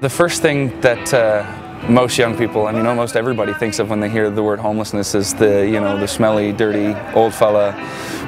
The first thing that most young people, and almost everybody thinks of when they hear the word homelessness is the smelly, dirty old fella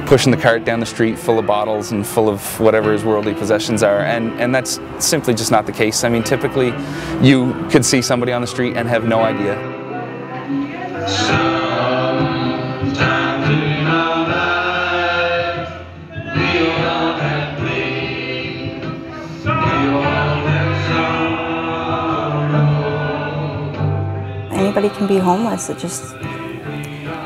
pushing the cart down the street full of bottles and full of whatever his worldly possessions are, and that's simply just not the case. I mean, typically you could see somebody on the street and have no idea. Sometimes in our lives, we all have pain, we all have sorrow. Anybody can be homeless. It just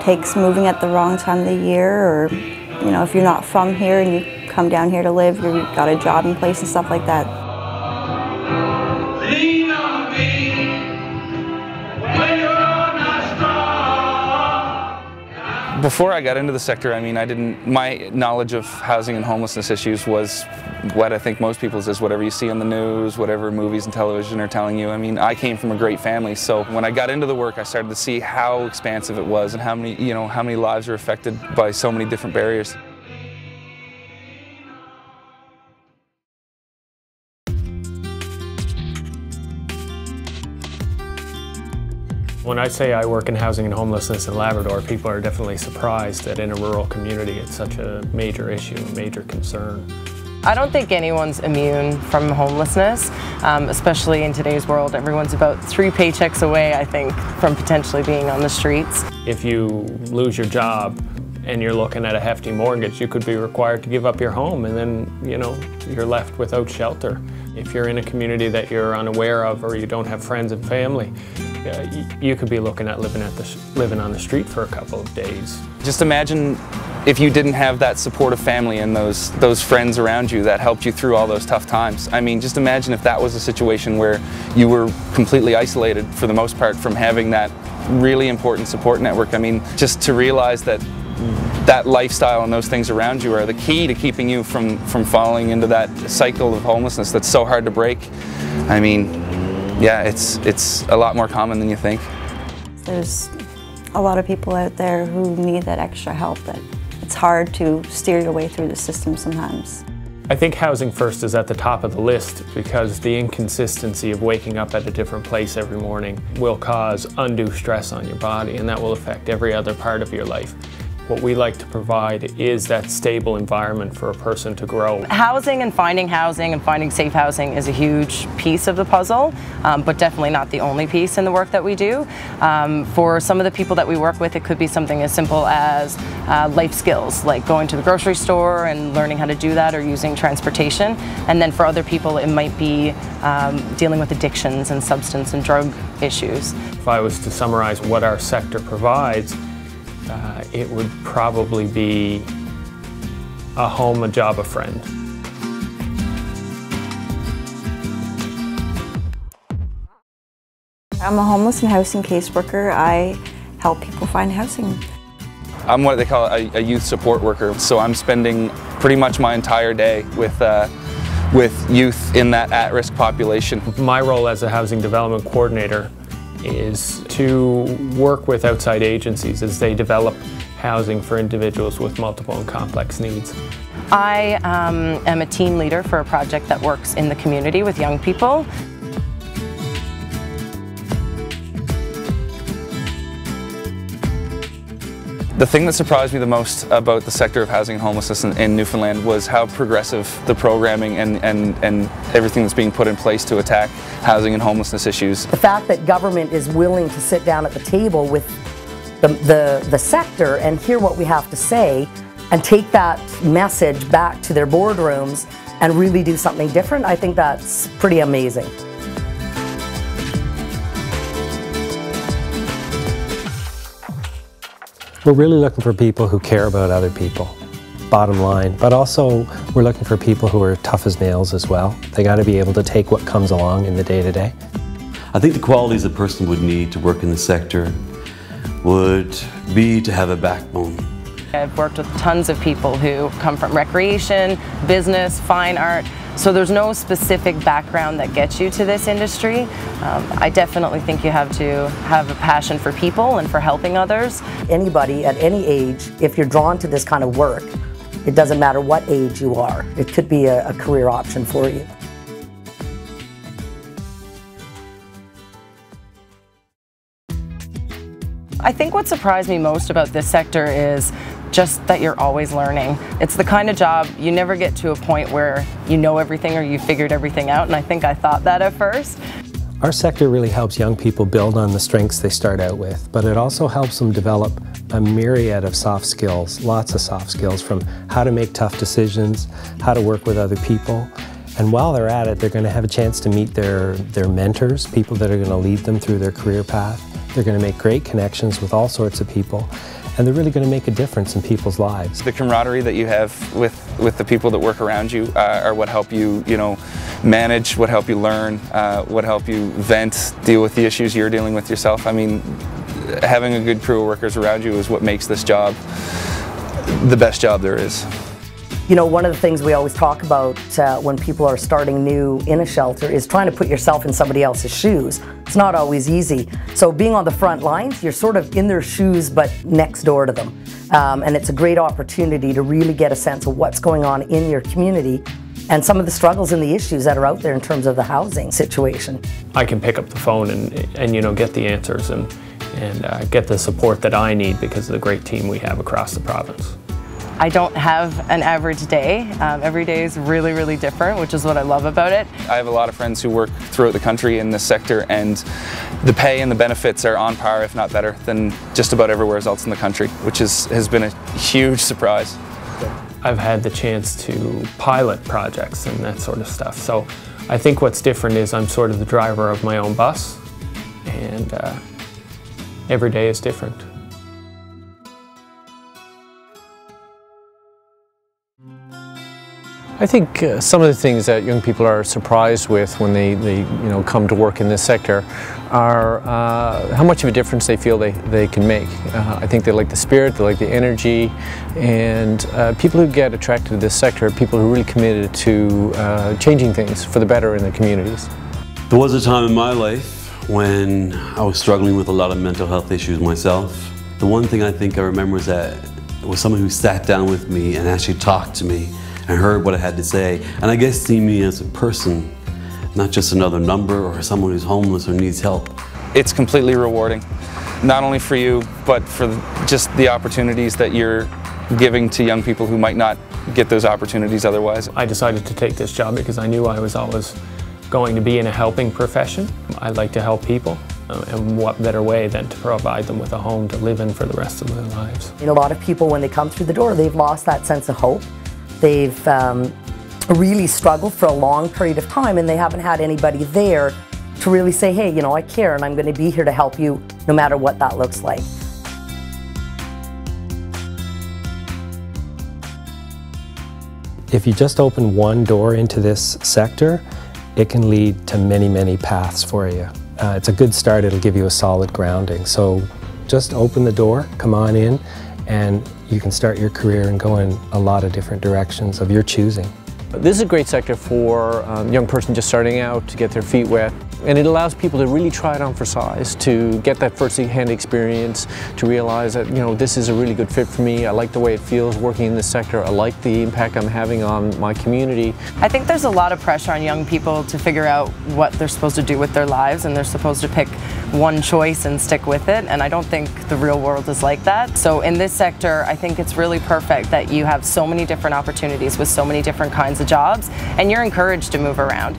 takes moving at the wrong time of the year, or if you're not from here and you come down here to live, you've got a job in place and stuff like that. Lean on me when you're not strong. Before I got into the sector, my knowledge of housing and homelessness issues was what I think most people's is whatever you see on the news, whatever movies and television are telling you. I mean, I came from a great family, so when I got into the work, I started to see how expansive it was and how many lives are affected by so many different barriers. When I say I work in housing and homelessness in Labrador, people are definitely surprised that in a rural community it's such a major issue, a major concern. I don't think anyone's immune from homelessness, especially in today's world. Everyone's about 3 paychecks away, I think, from potentially being on the streets. If you lose your job and you're looking at a hefty mortgage, you could be required to give up your home, and then, you're left without shelter. If you're in a community that you're unaware of or you don't have friends and family, you could be looking at living on the street for a couple of days. Just imagine if you didn't have that supportive family and those friends around you that helped you through all those tough times. I mean, just imagine if that was a situation where you were completely isolated for the most part from having that really important support network. I mean, just to realize that lifestyle and those things around you are the key to keeping you from falling into that cycle of homelessness that's so hard to break. I mean, yeah, it's a lot more common than you think. There's a lot of people out there who need that extra help. That it's hard to steer your way through the system sometimes. I think Housing First is at the top of the list because the inconsistency of waking up at a different place every morning will cause undue stress on your body, and that will affect every other part of your life. What we like to provide is that stable environment for a person to grow. Housing and finding safe housing is a huge piece of the puzzle, but definitely not the only piece in the work that we do. For some of the people that we work with, it could be something as simple as life skills, like going to the grocery store and learning how to do that, or using transportation. And then for other people, it might be dealing with addictions and substance and drug issues. If I was to summarize what our sector provides, it would probably be a home, a job, a friend. I'm a homeless and housing caseworker. I help people find housing. I'm what they call a youth support worker, so I'm spending pretty much my entire day with youth in that at-risk population. My role as a housing development coordinator is to work with outside agencies as they develop housing for individuals with multiple and complex needs. I am a team leader for a project that works in the community with young people. The thing that surprised me the most about the sector of housing and homelessness in Newfoundland was how progressive the programming and everything that's being put in place to attack housing and homelessness issues. The fact that government is willing to sit down at the table with the sector and hear what we have to say and take that message back to their boardrooms and really do something different, I think that's pretty amazing. We're really looking for people who care about other people, bottom line, but also we're looking for people who are tough as nails as well. They got to be able to take what comes along in the day-to-day. I think the qualities a person would need to work in the sector would be to have a backbone. I've worked with tons of people who come from recreation, business, fine art, so there's no specific background that gets you to this industry. I definitely think you have to have a passion for people and for helping others. Anybody at any age, if you're drawn to this kind of work, it doesn't matter what age you are, it could be a career option for you. I think what surprised me most about this sector is just that you're always learning. It's the kind of job you never get to a point where you know everything or you figured everything out, and I think I thought that at first. Our sector really helps young people build on the strengths they start out with, but it also helps them develop a myriad of soft skills, lots of soft skills, from how to make tough decisions, how to work with other people. And while they're at it, they're going to have a chance to meet their mentors, people that are going to lead them through their career path. They're going to make great connections with all sorts of people, and they're really going to make a difference in people's lives. The camaraderie that you have with the people that work around you are what help you, manage, what help you learn, what help you vent, deal with the issues you're dealing with yourself. I mean, having a good crew of workers around you is what makes this job the best job there is. One of the things we always talk about when people are starting new in a shelter is trying to put yourself in somebody else's shoes. It's not always easy. So being on the front lines, you're sort of in their shoes but next door to them. And it's a great opportunity to really get a sense of what's going on in your community and some of the struggles and the issues that are out there in terms of the housing situation. I can pick up the phone and get the answers and get the support that I need because of the great team we have across the province. I don't have an average day. Every day is really, really different, which is what I love about it. I have a lot of friends who work throughout the country in this sector, and the pay and the benefits are on par, if not better, than just about everywhere else in the country, which has been a huge surprise. I've had the chance to pilot projects and that sort of stuff. So I think what's different is I'm sort of the driver of my own bus, and every day is different. I think some of the things that young people are surprised with when they come to work in this sector are how much of a difference they feel they can make. I think they like the spirit, they like the energy, and people who get attracted to this sector are people who are really committed to changing things for the better in their communities. There was a time in my life when I was struggling with a lot of mental health issues myself. The one thing I think I remember is that it was someone who sat down with me and actually talked to me and heard what I had to say, and I guess see me as a person, not just another number or someone who's homeless or needs help. It's completely rewarding, not only for you, but for just the opportunities that you're giving to young people who might not get those opportunities otherwise. I decided to take this job because I knew I was always going to be in a helping profession. I like to help people, and what better way than to provide them with a home to live in for the rest of their lives. A lot of people, when they come through the door, they've lost that sense of hope. They've really struggled for a long period of time, and they haven't had anybody there to really say, hey, I care and I'm going to be here to help you no matter what that looks like. If you just open one door into this sector, it can lead to many, many paths for you. It's a good start, it'll give you a solid grounding. So just open the door, come on in, and you can start your career and go in a lot of different directions of your choosing. This is a great sector for a young person just starting out to get their feet wet, and it allows people to really try it on for size, to get that first-hand experience, to realize that this is a really good fit for me. I like the way it feels working in this sector. I like the impact I'm having on my community. I think there's a lot of pressure on young people to figure out what they're supposed to do with their lives, and they're supposed to pick one choice and stick with it, and I don't think the real world is like that. So in this sector, I think it's really perfect that you have so many different opportunities with so many different kinds of jobs, and you're encouraged to move around.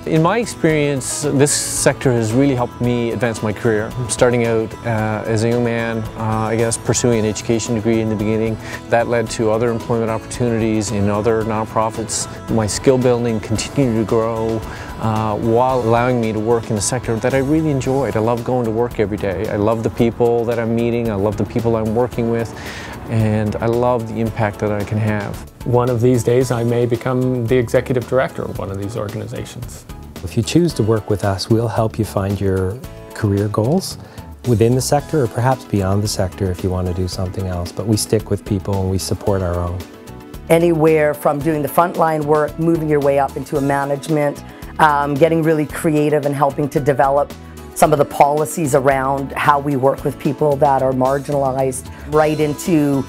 In my experience, this sector has really helped me advance my career. Starting out as a young man, I guess pursuing an education degree in the beginning, that led to other employment opportunities in other nonprofits. My skill building continued to grow while allowing me to work in a sector that I really enjoyed. I love going to work every day. I love the people that I'm meeting, I love the people I'm working with, and I love the impact that I can have. One of these days I may become the executive director of one of these organizations. If you choose to work with us, we'll help you find your career goals within the sector or perhaps beyond the sector if you want to do something else. But we stick with people and we support our own. Anywhere from doing the frontline work, moving your way up into a management, getting really creative and helping to develop some of the policies around how we work with people that are marginalized, right into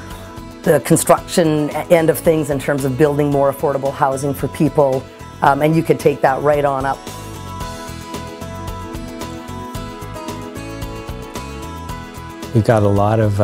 the construction end of things in terms of building more affordable housing for people, and you could take that right on up. We've got a lot of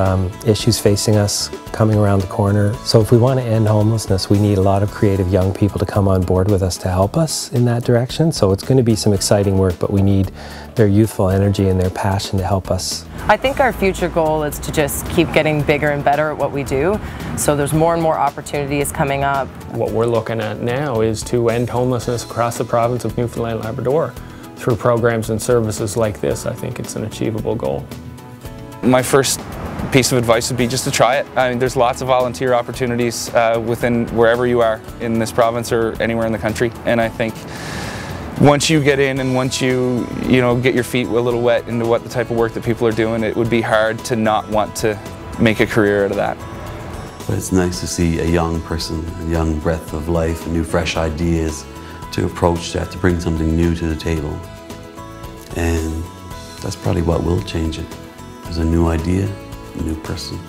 issues facing us coming around the corner. So if we want to end homelessness, we need a lot of creative young people to come on board with us to help us in that direction. So it's going to be some exciting work, but we need their youthful energy and their passion to help us. I think our future goal is to just keep getting bigger and better at what we do. So there's more and more opportunities coming up. What we're looking at now is to end homelessness across the province of Newfoundland and Labrador through programs and services like this. I think it's an achievable goal. My first piece of advice would be just to try it. I mean, there's lots of volunteer opportunities within wherever you are in this province or anywhere in the country, and I think once you get in and once you get your feet a little wet into what the type of work that people are doing, it would be hard to not want to make a career out of that. But it's nice to see a young person, a young breath of life, new fresh ideas to approach that, to bring something new to the table. And that's probably what will change it. There's a new idea, a new person.